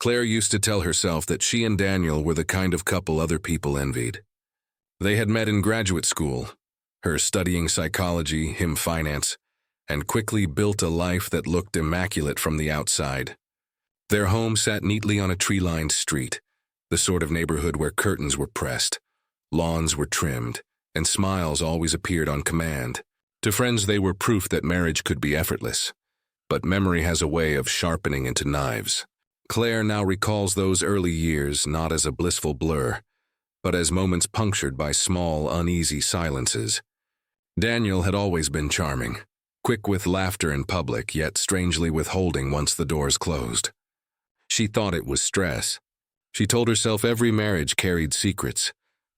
Claire used to tell herself that she and Daniel were the kind of couple other people envied. They had met in graduate school, her studying psychology, him finance, and quickly built a life that looked immaculate from the outside. Their home sat neatly on a tree-lined street, the sort of neighborhood where curtains were pressed, lawns were trimmed, and smiles always appeared on command. To friends they were proof that marriage could be effortless, but memory has a way of sharpening into knives. Claire now recalls those early years not as a blissful blur, but as moments punctured by small, uneasy silences. Daniel had always been charming, quick with laughter in public, yet strangely withholding once the doors closed. She thought it was stress. She told herself every marriage carried secrets.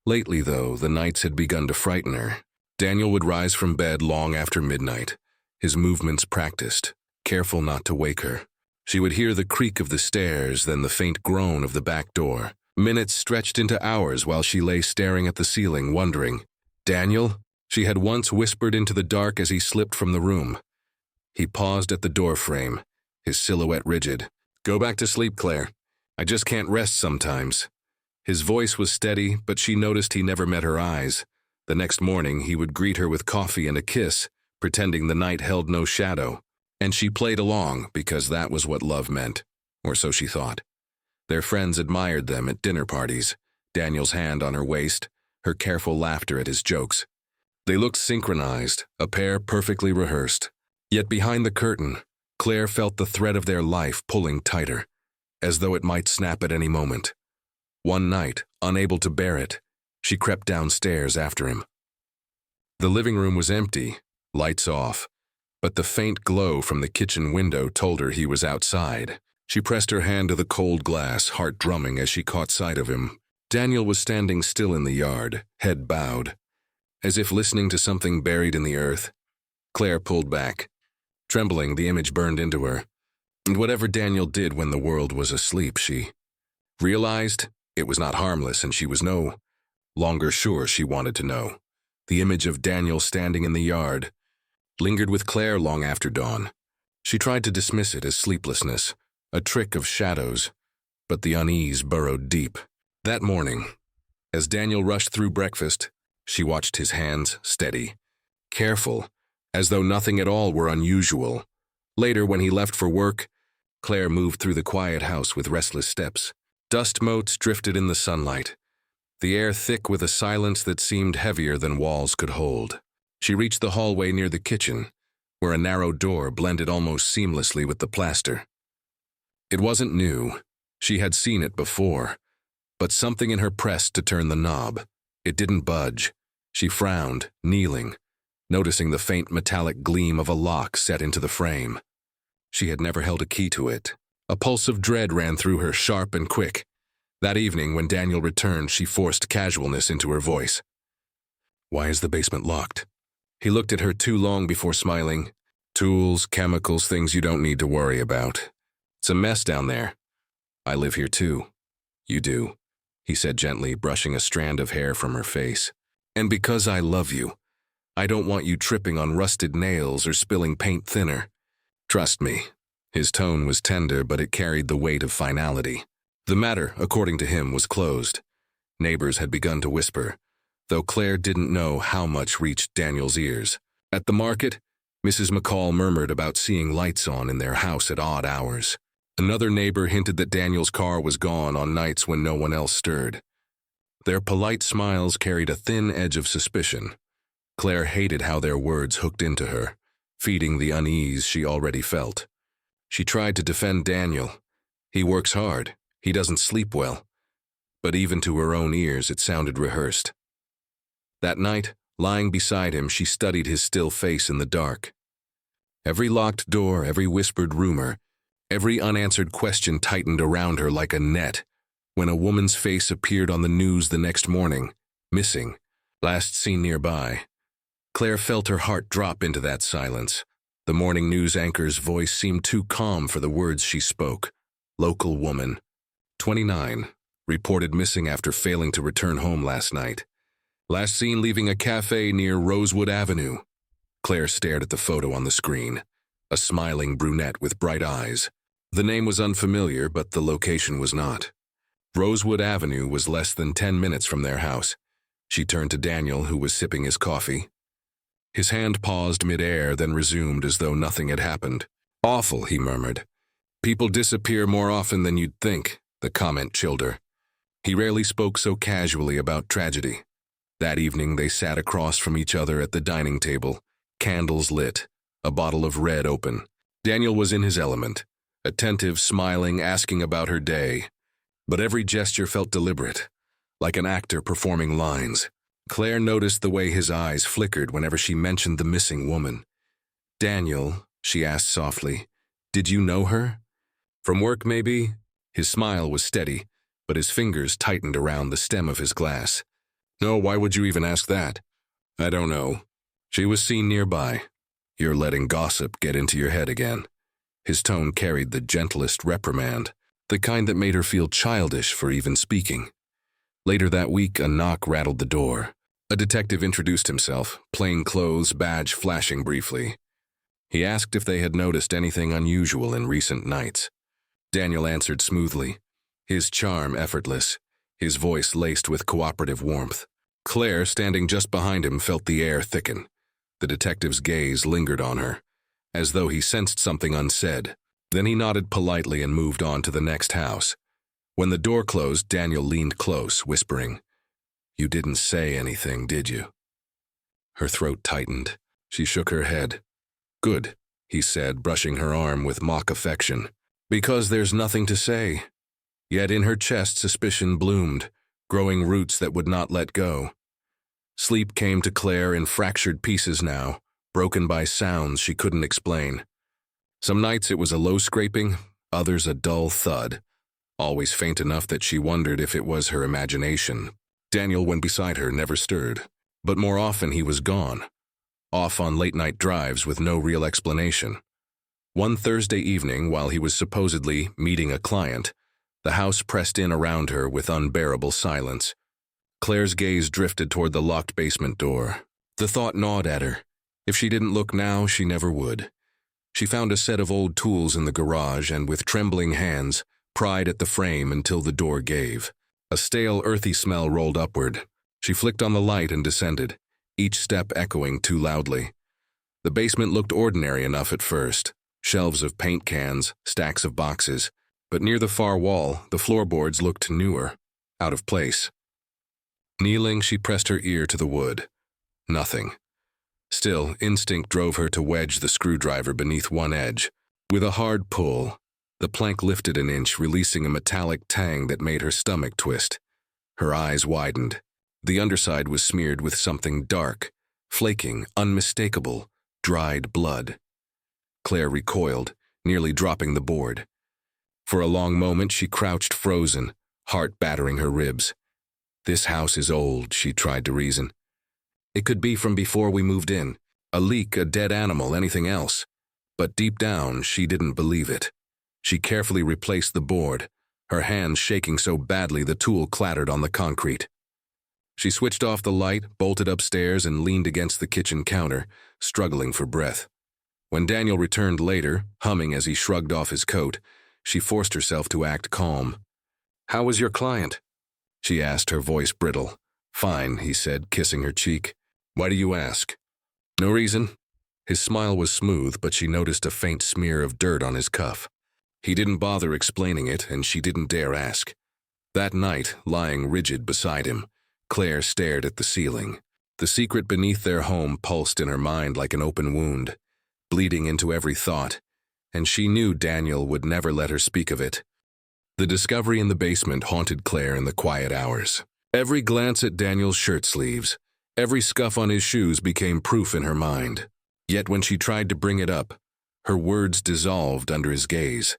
Lately, though, the nights had begun to frighten her. Daniel would rise from bed long after midnight, his movements practiced, careful not to wake her. She would hear the creak of the stairs, then the faint groan of the back door. Minutes stretched into hours while she lay staring at the ceiling, wondering, "Daniel?" She had once whispered into the dark as he slipped from the room. He paused at the doorframe, his silhouette rigid. "Go back to sleep, Claire. I just can't rest sometimes." His voice was steady, but she noticed he never met her eyes. The next morning, he would greet her with coffee and a kiss, pretending the night held no shadow. And she played along because that was what love meant, or so she thought. Their friends admired them at dinner parties, Daniel's hand on her waist, her careful laughter at his jokes. They looked synchronized, a pair perfectly rehearsed. Yet behind the curtain, Claire felt the thread of their life pulling tighter, as though it might snap at any moment. One night, unable to bear it, she crept downstairs after him. The living room was empty, lights off, but the faint glow from the kitchen window told her he was outside. She pressed her hand to the cold glass, heart drumming as she caught sight of him. Daniel was standing still in the yard, head bowed, as if listening to something buried in the earth. Claire pulled back. Trembling, the image burned into her. And whatever Daniel did when the world was asleep, she realized it was not harmless, and she was no longer sure she wanted to know. The image of Daniel standing in the yard lingered with Claire long after dawn. She tried to dismiss it as sleeplessness, a trick of shadows, but the unease burrowed deep. That morning, as Daniel rushed through breakfast, she watched his hands steady, careful, as though nothing at all were unusual. Later, when he left for work, Claire moved through the quiet house with restless steps. Dust motes drifted in the sunlight, the air thick with a silence that seemed heavier than walls could hold. She reached the hallway near the kitchen, where a narrow door blended almost seamlessly with the plaster. It wasn't new. She had seen it before, but something in her pressed to turn the knob. It didn't budge. She frowned, kneeling, noticing the faint metallic gleam of a lock set into the frame. She had never held a key to it. A pulse of dread ran through her, sharp and quick. That evening, when Daniel returned, she forced casualness into her voice. "Why is the basement locked?" He looked at her too long before smiling. "Tools, chemicals, things you don't need to worry about. It's a mess down there. I live here too." "You do," he said gently, brushing a strand of hair from her face. "And because I love you, I don't want you tripping on rusted nails or spilling paint thinner. Trust me." His tone was tender, but it carried the weight of finality. The matter, according to him, was closed. Neighbors had begun to whisper, though Claire didn't know how much reached Daniel's ears. At the market, Mrs. McCall murmured about seeing lights on in their house at odd hours. Another neighbor hinted that Daniel's car was gone on nights when no one else stirred. Their polite smiles carried a thin edge of suspicion. Claire hated how their words hooked into her, feeding the unease she already felt. She tried to defend Daniel. He works hard. He doesn't sleep well. But even to her own ears, it sounded rehearsed. That night, lying beside him, she studied his still face in the dark. Every locked door, every whispered rumor, every unanswered question tightened around her like a net. When a woman's face appeared on the news the next morning, missing, last seen nearby, Claire felt her heart drop into that silence. The morning news anchor's voice seemed too calm for the words she spoke. Local woman, 29, reported missing after failing to return home last night. Last seen leaving a cafe near Rosewood Avenue. Claire stared at the photo on the screen, a smiling brunette with bright eyes. The name was unfamiliar, but the location was not. Rosewood Avenue was less than 10 minutes from their house. She turned to Daniel, who was sipping his coffee. His hand paused mid-air, then resumed as though nothing had happened. "Awful," he murmured. "People disappear more often than you'd think," the comment chilled her. He rarely spoke so casually about tragedy. That evening they sat across from each other at the dining table, candles lit, a bottle of red open. Daniel was in his element, attentive, smiling, asking about her day. But every gesture felt deliberate, like an actor performing lines. Claire noticed the way his eyes flickered whenever she mentioned the missing woman. "Daniel," she asked softly, "did you know her? From work, maybe?" His smile was steady, but his fingers tightened around the stem of his glass. "No, why would you even ask that?" "I don't know. She was seen nearby. You're letting gossip get into your head again." His tone carried the gentlest reprimand, the kind that made her feel childish for even speaking. Later that week, a knock rattled the door. A detective introduced himself, plain clothes, badge flashing briefly. He asked if they had noticed anything unusual in recent nights. Daniel answered smoothly, his charm effortless, his voice laced with cooperative warmth. Claire, standing just behind him, felt the air thicken. The detective's gaze lingered on her, as though he sensed something unsaid. Then he nodded politely and moved on to the next house. When the door closed, Daniel leaned close, whispering, "You didn't say anything, did you?" Her throat tightened. She shook her head. "Good," he said, brushing her arm with mock affection. "Because there's nothing to say." Yet in her chest suspicion bloomed, growing roots that would not let go. Sleep came to Claire in fractured pieces now, broken by sounds she couldn't explain. Some nights it was a low scraping, others a dull thud, always faint enough that she wondered if it was her imagination. Daniel, when beside her, never stirred, but more often he was gone, off on late-night drives with no real explanation. One Thursday evening, while he was supposedly meeting a client, the house pressed in around her with unbearable silence. Claire's gaze drifted toward the locked basement door. The thought gnawed at her. If she didn't look now, she never would. She found a set of old tools in the garage and, with trembling hands, pried at the frame until the door gave. A stale, earthy smell rolled upward. She flicked on the light and descended, each step echoing too loudly. The basement looked ordinary enough at first. Shelves of paint cans, stacks of boxes. But near the far wall, the floorboards looked newer, out of place. Kneeling, she pressed her ear to the wood. Nothing. Still, instinct drove her to wedge the screwdriver beneath one edge. With a hard pull, the plank lifted an inch, releasing a metallic tang that made her stomach twist. Her eyes widened. The underside was smeared with something dark, flaking, unmistakable, dried blood. Claire recoiled, nearly dropping the board. For a long moment she crouched frozen, heart battering her ribs. This house is old, she tried to reason. It could be from before we moved in. A leak, a dead animal, anything else. But deep down, she didn't believe it. She carefully replaced the board, her hands shaking so badly the tool clattered on the concrete. She switched off the light, bolted upstairs, and leaned against the kitchen counter, struggling for breath. When Daniel returned later, humming as he shrugged off his coat, she forced herself to act calm. "How was your client?" she asked, her voice brittle. "Fine," he said, kissing her cheek. "Why do you ask?" "No reason." His smile was smooth, but she noticed a faint smear of dirt on his cuff. He didn't bother explaining it, and she didn't dare ask. That night, lying rigid beside him, Claire stared at the ceiling. The secret beneath their home pulsed in her mind like an open wound, bleeding into every thought, and she knew Daniel would never let her speak of it. The discovery in the basement haunted Claire in the quiet hours. Every glance at Daniel's shirt sleeves, every scuff on his shoes became proof in her mind. Yet when she tried to bring it up, her words dissolved under his gaze.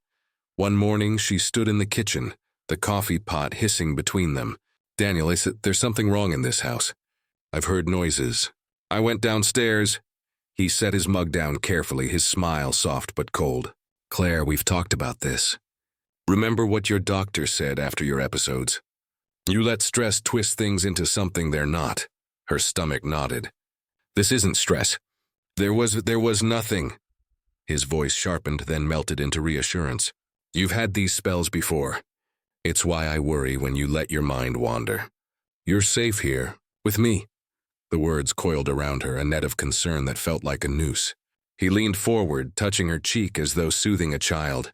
One morning, she stood in the kitchen, the coffee pot hissing between them. "Daniel," I said, "there's something wrong in this house. I've heard noises." "I went downstairs." He set his mug down carefully, his smile soft but cold. "Claire, we've talked about this. Remember what your doctor said after your episodes? You let stress twist things into something they're not." Her stomach nodded. "This isn't stress. There was nothing." His voice sharpened, then melted into reassurance. You've had these spells before. It's why I worry when you let your mind wander. You're safe here, with me." The words coiled around her, a net of concern that felt like a noose. He leaned forward, touching her cheek as though soothing a child.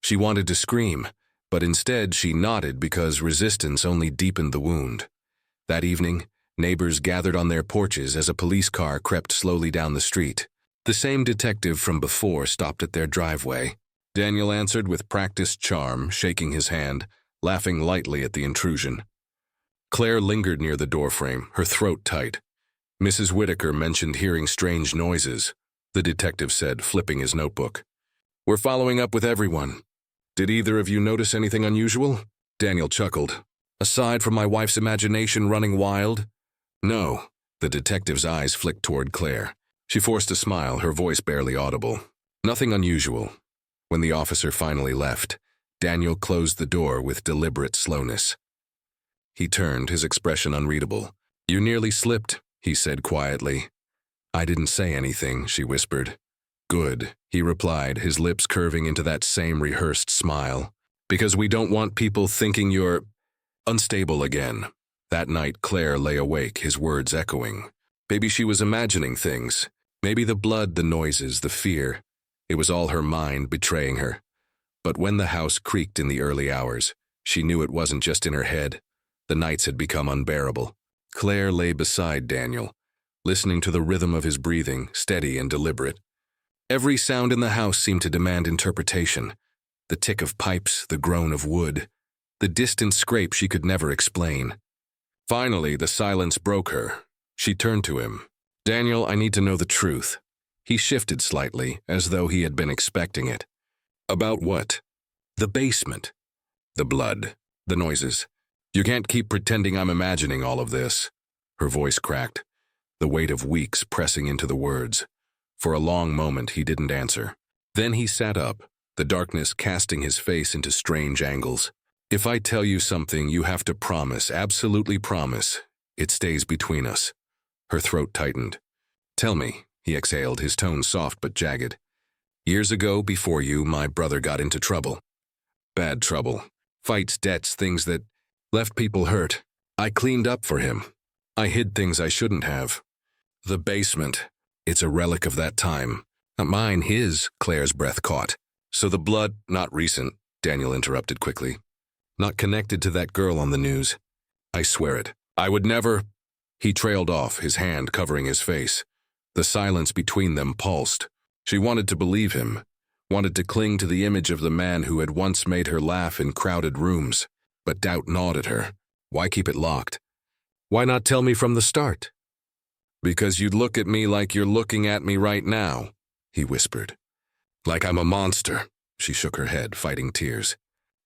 She wanted to scream, but instead she nodded because resistance only deepened the wound. That evening, neighbors gathered on their porches as a police car crept slowly down the street. The same detective from before stopped at their driveway. Daniel answered with practiced charm, shaking his hand, laughing lightly at the intrusion. Claire lingered near the doorframe, her throat tight. "Mrs. Whitaker mentioned hearing strange noises," the detective said, flipping his notebook. "We're following up with everyone. Did either of you notice anything unusual?" Daniel chuckled. "Aside from my wife's imagination running wild?" "No." The detective's eyes flicked toward Claire. She forced a smile, her voice barely audible. "Nothing unusual." When the officer finally left, Daniel closed the door with deliberate slowness. He turned, his expression unreadable. "You nearly slipped," he said quietly. "I didn't say anything," she whispered. "Good," he replied, his lips curving into that same rehearsed smile. "Because we don't want people thinking you're unstable again." That night, Claire lay awake, his words echoing. Maybe she was imagining things. Maybe the blood, the noises, the fear. It was all her mind betraying her. But when the house creaked in the early hours, she knew it wasn't just in her head. The nights had become unbearable. Claire lay beside Daniel, listening to the rhythm of his breathing, steady and deliberate. Every sound in the house seemed to demand interpretation. The tick of pipes, the groan of wood, the distant scrape she could never explain. Finally, the silence broke her. She turned to him. "Daniel, I need to know the truth." He shifted slightly, as though he had been expecting it. "About what?" "The basement. The blood. The noises. You can't keep pretending I'm imagining all of this." Her voice cracked, the weight of weeks pressing into the words. For a long moment, he didn't answer. Then he sat up, the darkness casting his face into strange angles. "If I tell you something, you have to promise, absolutely promise, it stays between us." Her throat tightened. "Tell me," he exhaled, his tone soft but jagged. "Years ago, before you, my brother got into trouble. Bad trouble. Fights, debts, things that left people hurt. I cleaned up for him. I hid things I shouldn't have. The basement. It's a relic of that time. Not mine, his," Claire's breath caught. "So the blood, not recent," Daniel interrupted quickly. "Not connected to that girl on the news. I swear it. I would never—" He trailed off, his hand covering his face. The silence between them pulsed. She wanted to believe him, wanted to cling to the image of the man who had once made her laugh in crowded rooms. But doubt gnawed at her. Why keep it locked? "Why not tell me from the start?" "Because you'd look at me like you're looking at me right now," he whispered. "Like I'm a monster." She shook her head, fighting tears.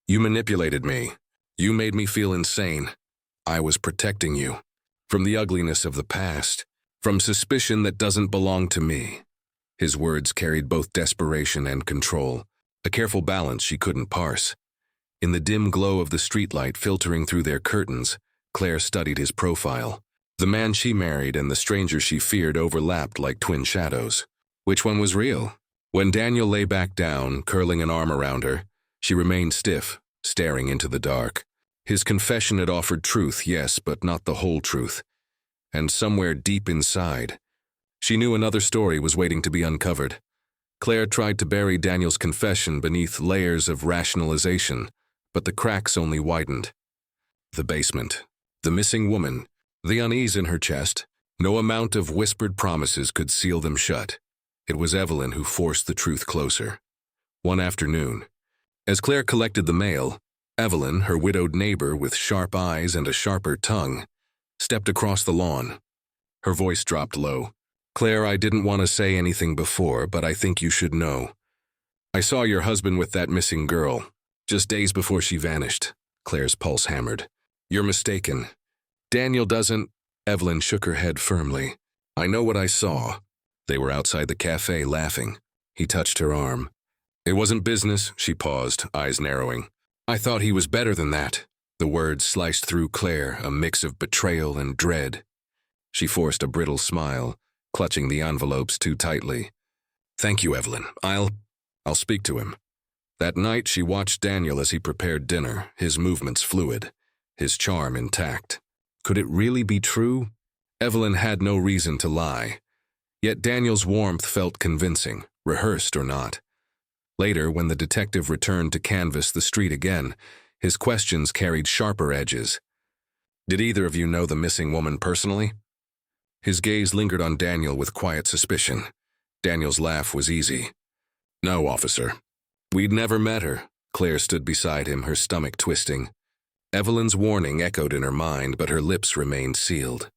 "You manipulated me. You made me feel insane. I was protecting you. From the ugliness of the past. From suspicion that doesn't belong to me." His words carried both desperation and control, a careful balance she couldn't parse. In the dim glow of the streetlight filtering through their curtains, Claire studied his profile. The man she married and the stranger she feared overlapped like twin shadows. Which one was real? When Daniel lay back down, curling an arm around her, she remained stiff, staring into the dark. His confession had offered truth, yes, but not the whole truth. And somewhere deep inside, she knew another story was waiting to be uncovered. Claire tried to bury Daniel's confession beneath layers of rationalization, but the cracks only widened. The basement, the missing woman, the unease in her chest, no amount of whispered promises could seal them shut. It was Evelyn who forced the truth closer. One afternoon, as Claire collected the mail, Evelyn, her widowed neighbor with sharp eyes and a sharper tongue, stepped across the lawn. Her voice dropped low. "Claire, I didn't want to say anything before, but I think you should know. I saw your husband with that missing girl, just days before she vanished." Claire's pulse hammered. "You're mistaken. Daniel doesn't—" Evelyn shook her head firmly. "I know what I saw." They were outside the cafe laughing. He touched her arm. "It wasn't business," she paused, eyes narrowing. "I thought he was better than that." The words sliced through Claire, a mix of betrayal and dread. She forced a brittle smile, clutching the envelopes too tightly. "Thank you, Evelyn. I'll speak to him." That night, she watched Daniel as he prepared dinner, his movements fluid, his charm intact. Could it really be true? Evelyn had no reason to lie. Yet Daniel's warmth felt convincing, rehearsed or not. Later, when the detective returned to canvass the street again, his questions carried sharper edges. Did either of you know the missing woman personally? His gaze lingered on Daniel with quiet suspicion. Daniel's laugh was easy. No, officer. We'd never met her. Claire stood beside him, her stomach twisting. Evelyn's warning echoed in her mind, but her lips remained sealed.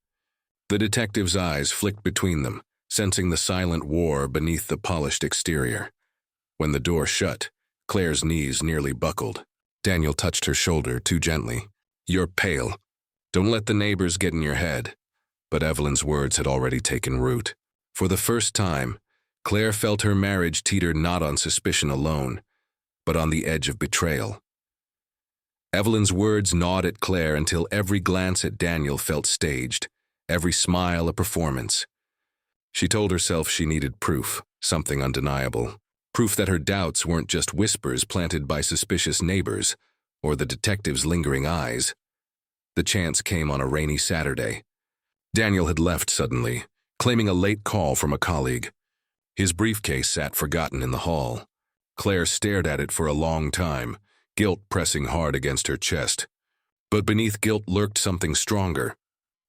The detective's eyes flicked between them, sensing the silent war beneath the polished exterior. When the door shut, Claire's knees nearly buckled. Daniel touched her shoulder too gently. You're pale. Don't let the neighbors get in your head. But Evelyn's words had already taken root. For the first time, Claire felt her marriage teetered not on suspicion alone, but on the edge of betrayal. Evelyn's words gnawed at Claire until every glance at Daniel felt staged, every smile a performance. She told herself she needed proof, something undeniable. Proof that her doubts weren't just whispers planted by suspicious neighbors or the detective's lingering eyes. The chance came on a rainy Saturday. Daniel had left suddenly, claiming a late call from a colleague. His briefcase sat forgotten in the hall. Claire stared at it for a long time, guilt pressing hard against her chest. But beneath guilt lurked something stronger,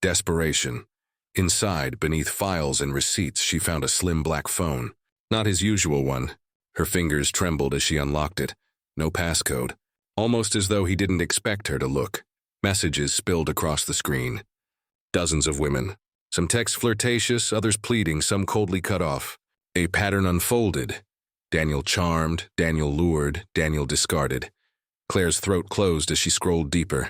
desperation. Inside, beneath files and receipts, she found a slim black phone. Not his usual one. Her fingers trembled as she unlocked it. No passcode. Almost as though he didn't expect her to look. Messages spilled across the screen. Dozens of women. Some texts flirtatious, others pleading, some coldly cut off. A pattern unfolded. Daniel charmed, Daniel lured, Daniel discarded. Claire's throat closed as she scrolled deeper.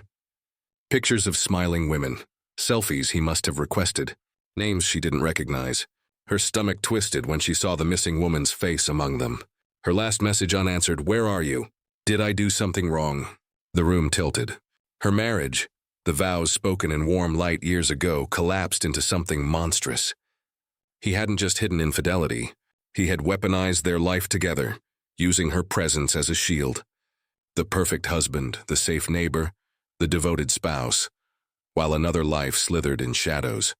Pictures of smiling women. Selfies he must have requested. Names she didn't recognize. Her stomach twisted when she saw the missing woman's face among them. Her last message unanswered, "Where are you? Did I do something wrong?" The room tilted. Her marriage, the vows spoken in warm light years ago, collapsed into something monstrous. He hadn't just hidden infidelity. He had weaponized their life together, using her presence as a shield. The perfect husband, the safe neighbor, the devoted spouse, while another life slithered in shadows.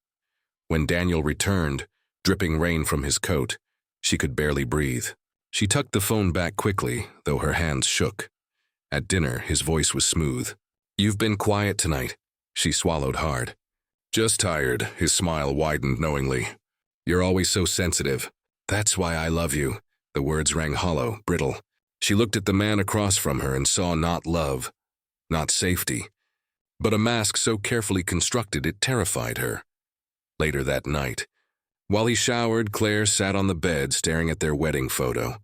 When Daniel returned, dripping rain from his coat, she could barely breathe. She tucked the phone back quickly, though her hands shook. At dinner, his voice was smooth. "You've been quiet tonight." She swallowed hard. "Just tired," his smile widened knowingly. "You're always so sensitive. That's why I love you." The words rang hollow, brittle. She looked at the man across from her and saw not love, not safety, but a mask so carefully constructed it terrified her. Later that night, while he showered, Claire sat on the bed staring at their wedding photo.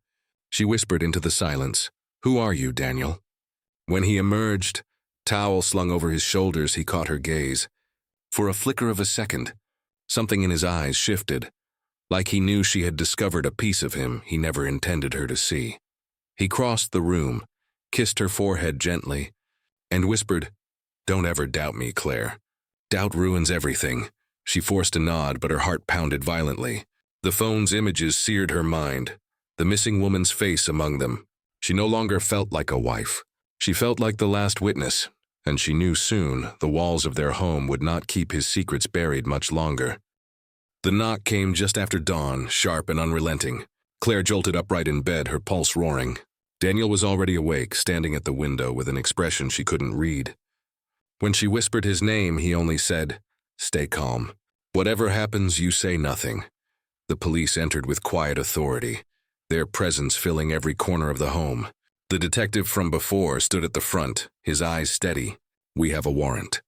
She whispered into the silence, "Who are you, Daniel?" When he emerged, towel slung over his shoulders, he caught her gaze. For a flicker of a second, something in his eyes shifted, like he knew she had discovered a piece of him he never intended her to see. He crossed the room, kissed her forehead gently, and whispered, "Don't ever doubt me, Claire. Doubt ruins everything." She forced a nod, but her heart pounded violently. The phone's images seared her mind, the missing woman's face among them. She no longer felt like a wife. She felt like the last witness, and she knew soon the walls of their home would not keep his secrets buried much longer. The knock came just after dawn, sharp and unrelenting. Claire jolted upright in bed, her pulse roaring. Daniel was already awake, standing at the window with an expression she couldn't read. When she whispered his name, he only said, "Stay calm. Whatever happens, you say nothing." The police entered with quiet authority, their presence filling every corner of the home. The detective from before stood at the front, his eyes steady. "We have a warrant."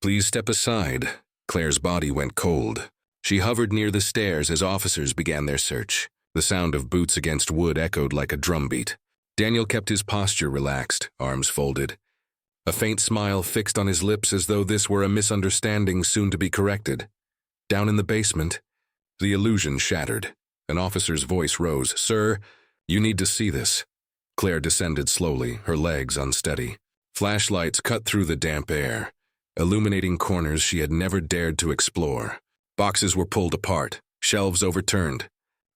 "Please step aside." Claire's body went cold. She hovered near the stairs as officers began their search. The sound of boots against wood echoed like a drumbeat. Daniel kept his posture relaxed, arms folded. A faint smile fixed on his lips as though this were a misunderstanding soon to be corrected. Down in the basement, the illusion shattered. An officer's voice rose. "Sir, you need to see this." Claire descended slowly, her legs unsteady. Flashlights cut through the damp air, illuminating corners she had never dared to explore. Boxes were pulled apart, shelves overturned.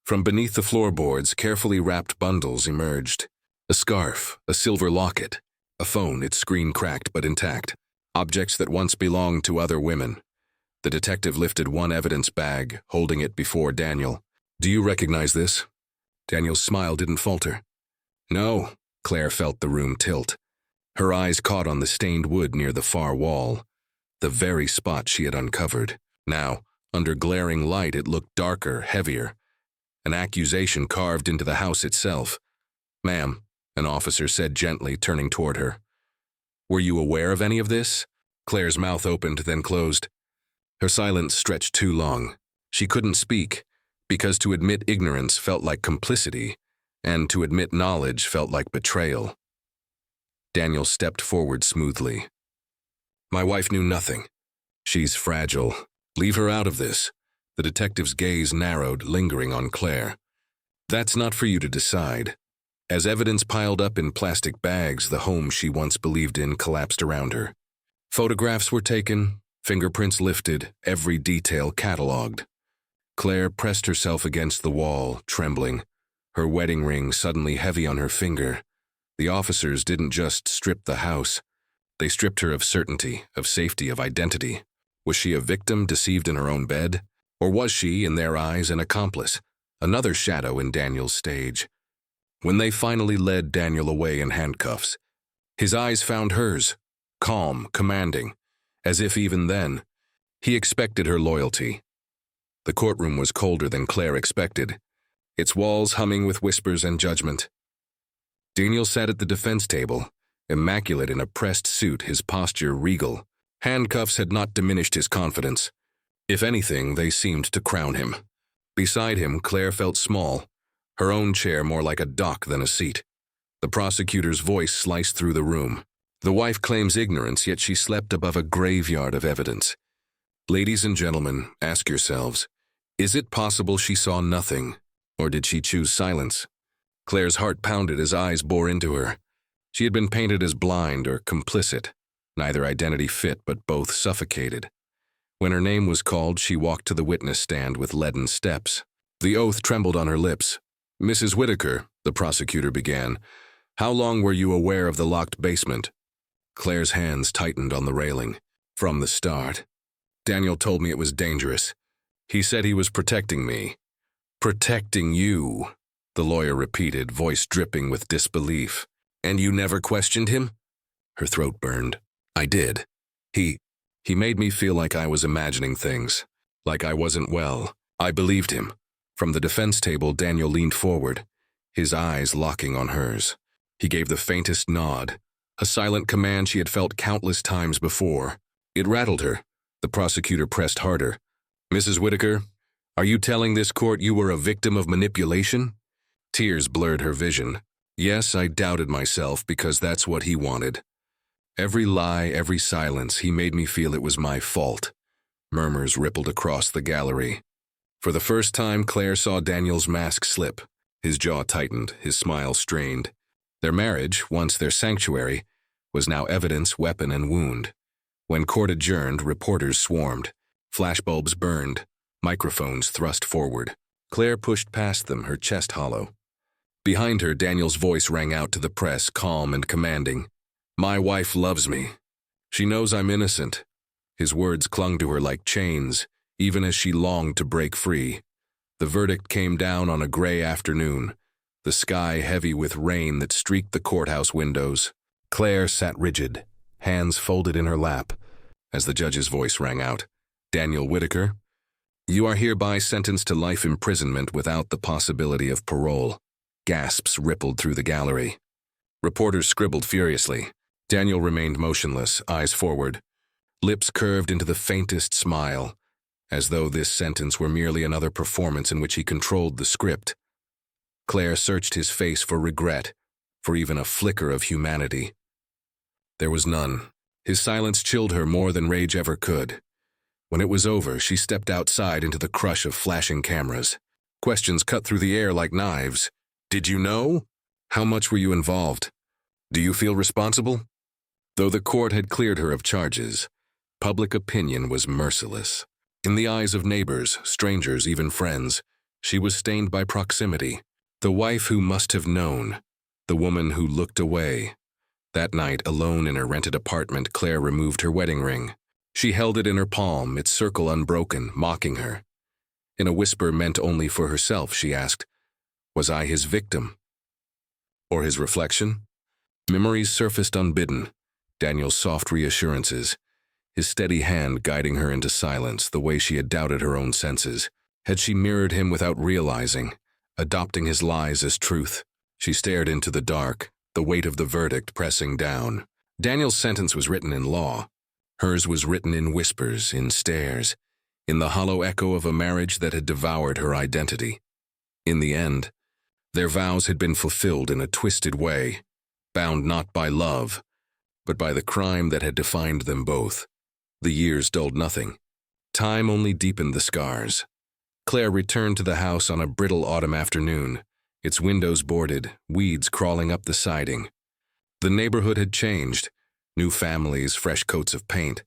From beneath the floorboards, carefully wrapped bundles emerged. A scarf, a silver locket, a phone, its screen cracked but intact. Objects that once belonged to other women. The detective lifted one evidence bag, holding it before Daniel. "Do you recognize this?" Daniel's smile didn't falter. "No." Claire felt the room tilt. Her eyes caught on the stained wood near the far wall, the very spot she had uncovered. Now, under glaring light, it looked darker, heavier. An accusation carved into the house itself. "Ma'am," an officer said gently, turning toward her. "Were you aware of any of this?" Claire's mouth opened, then closed. Her silence stretched too long. She couldn't speak, because to admit ignorance felt like complicity, and to admit knowledge felt like betrayal. Daniel stepped forward smoothly. "My wife knew nothing. She's fragile. Leave her out of this." The detective's gaze narrowed, lingering on Claire. "That's not for you to decide." As evidence piled up in plastic bags, the home she once believed in collapsed around her. Photographs were taken, fingerprints lifted, every detail catalogued. Claire pressed herself against the wall, trembling, her wedding ring suddenly heavy on her finger. The officers didn't just strip the house. They stripped her of certainty, of safety, of identity. Was she a victim deceived in her own bed? Or was she, in their eyes, an accomplice, another shadow in Daniel's stage? When they finally led Daniel away in handcuffs, his eyes found hers, calm, commanding, as if even then, he expected her loyalty. The courtroom was colder than Claire expected, its walls humming with whispers and judgment. Daniel sat at the defense table, immaculate in a pressed suit, his posture regal. Handcuffs had not diminished his confidence. If anything, they seemed to crown him. Beside him, Claire felt small, her own chair more like a dock than a seat. The prosecutor's voice sliced through the room. "The wife claims ignorance, yet she slept above a graveyard of evidence. Ladies and gentlemen, ask yourselves, is it possible she saw nothing, or did she choose silence?" Claire's heart pounded as eyes bore into her. She had been painted as blind or complicit. Neither identity fit, but both suffocated. When her name was called, she walked to the witness stand with leaden steps. The oath trembled on her lips. "Mrs. Whitaker," the prosecutor began, "how long were you aware of the locked basement?" Claire's hands tightened on the railing. "From the start. Daniel told me it was dangerous. He said he was protecting me." "Protecting you," the lawyer repeated, voice dripping with disbelief. "And you never questioned him?" Her throat burned. "I did. He made me feel like I was imagining things, like I wasn't well. I believed him." From the defense table, Daniel leaned forward, his eyes locking on hers. He gave the faintest nod, a silent command she had felt countless times before. It rattled her. The prosecutor pressed harder. "Mrs. Whitaker, are you telling this court you were a victim of manipulation?" Tears blurred her vision. "Yes, I doubted myself because that's what he wanted. Every lie, every silence, he made me feel it was my fault." Murmurs rippled across the gallery. For the first time, Claire saw Daniel's mask slip. His jaw tightened, his smile strained. Their marriage, once their sanctuary, was now evidence, weapon, and wound. When court adjourned, reporters swarmed. Flashbulbs burned, microphones thrust forward. Claire pushed past them, her chest hollow. Behind her, Daniel's voice rang out to the press, calm and commanding. "My wife loves me. She knows I'm innocent." His words clung to her like chains, even as she longed to break free. The verdict came down on a gray afternoon, the sky heavy with rain that streaked the courthouse windows. Claire sat rigid, hands folded in her lap, as the judge's voice rang out. "Daniel Whitaker, you are hereby sentenced to life imprisonment without the possibility of parole." Gasps rippled through the gallery. Reporters scribbled furiously. Daniel remained motionless, eyes forward, lips curved into the faintest smile, as though this sentence were merely another performance in which he controlled the script. Claire searched his face for regret, for even a flicker of humanity. There was none. His silence chilled her more than rage ever could. When it was over, she stepped outside into the crush of flashing cameras. Questions cut through the air like knives. "Did you know? How much were you involved? Do you feel responsible?" Though the court had cleared her of charges, public opinion was merciless. In the eyes of neighbors, strangers, even friends, she was stained by proximity. The wife who must have known, The woman who looked away. That night, alone in her rented apartment, Claire removed her wedding ring. She held it in her palm, its circle unbroken, mocking her. In a whisper meant only for herself, she asked, "Was I his victim? Or his reflection?" Memories surfaced unbidden, Daniel's soft reassurances, his steady hand guiding her into silence the way she had doubted her own senses. Had she mirrored him without realizing, adopting his lies as truth? She stared into the dark, the weight of the verdict pressing down. Daniel's sentence was written in law. Hers was written in whispers, in stares, in the hollow echo of a marriage that had devoured her identity. In the end, their vows had been fulfilled in a twisted way, bound not by love, but by the crime that had defined them both. The years dulled nothing. Time only deepened the scars. Claire returned to the house on a brittle autumn afternoon, its windows boarded, weeds crawling up the siding. The neighborhood had changed, new families, fresh coats of paint,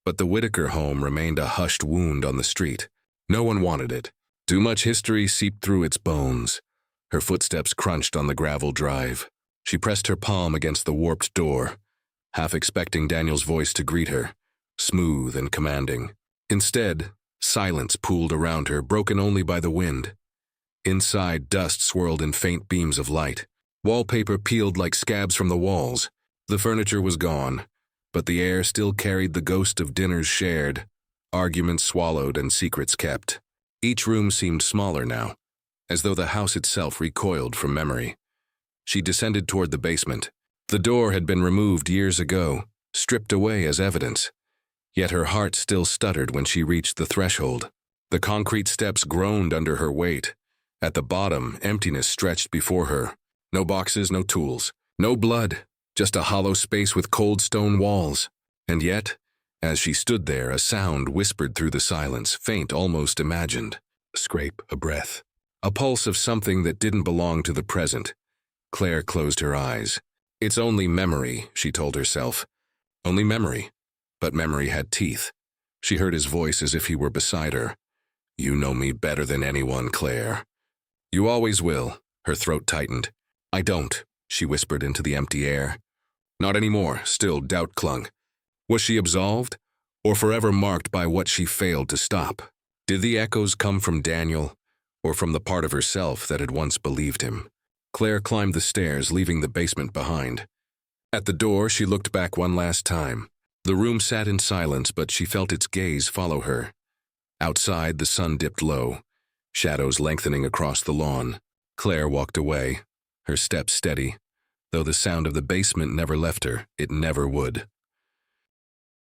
but the Whitaker home remained a hushed wound on the street. No one wanted it. Too much history seeped through its bones. Her footsteps crunched on the gravel drive. She pressed her palm against the warped door, half expecting Daniel's voice to greet her, smooth and commanding. Instead, silence pooled around her, broken only by the wind. Inside, dust swirled in faint beams of light. Wallpaper peeled like scabs from the walls. The furniture was gone, but the air still carried the ghost of dinners shared, arguments swallowed and secrets kept. Each room seemed smaller now, as though the house itself recoiled from memory. She descended toward the basement. The door had been removed years ago, stripped away as evidence. Yet her heart still stuttered when she reached the threshold. The concrete steps groaned under her weight. At the bottom, emptiness stretched before her. No boxes, no tools, no blood, just a hollow space with cold stone walls. And yet, as she stood there, a sound whispered through the silence, faint, almost imagined. A scrape, a breath, a pulse of something that didn't belong to the present. Claire closed her eyes. It's only memory, she told herself. Only memory. But memory had teeth. She heard his voice as if he were beside her. "You know me better than anyone, Claire." "You always will." Her throat tightened. "I don't," she whispered into the empty air. Not anymore, still doubt clung. Was she absolved, or forever marked by what she failed to stop? Did the echoes come from Daniel, or from the part of herself that had once believed him? Claire climbed the stairs, leaving the basement behind. At the door, she looked back one last time. The room sat in silence, but she felt its gaze follow her. Outside, the sun dipped low, shadows lengthening across the lawn. Claire walked away, her steps steady. Though the sound of the basement never left her, it never would.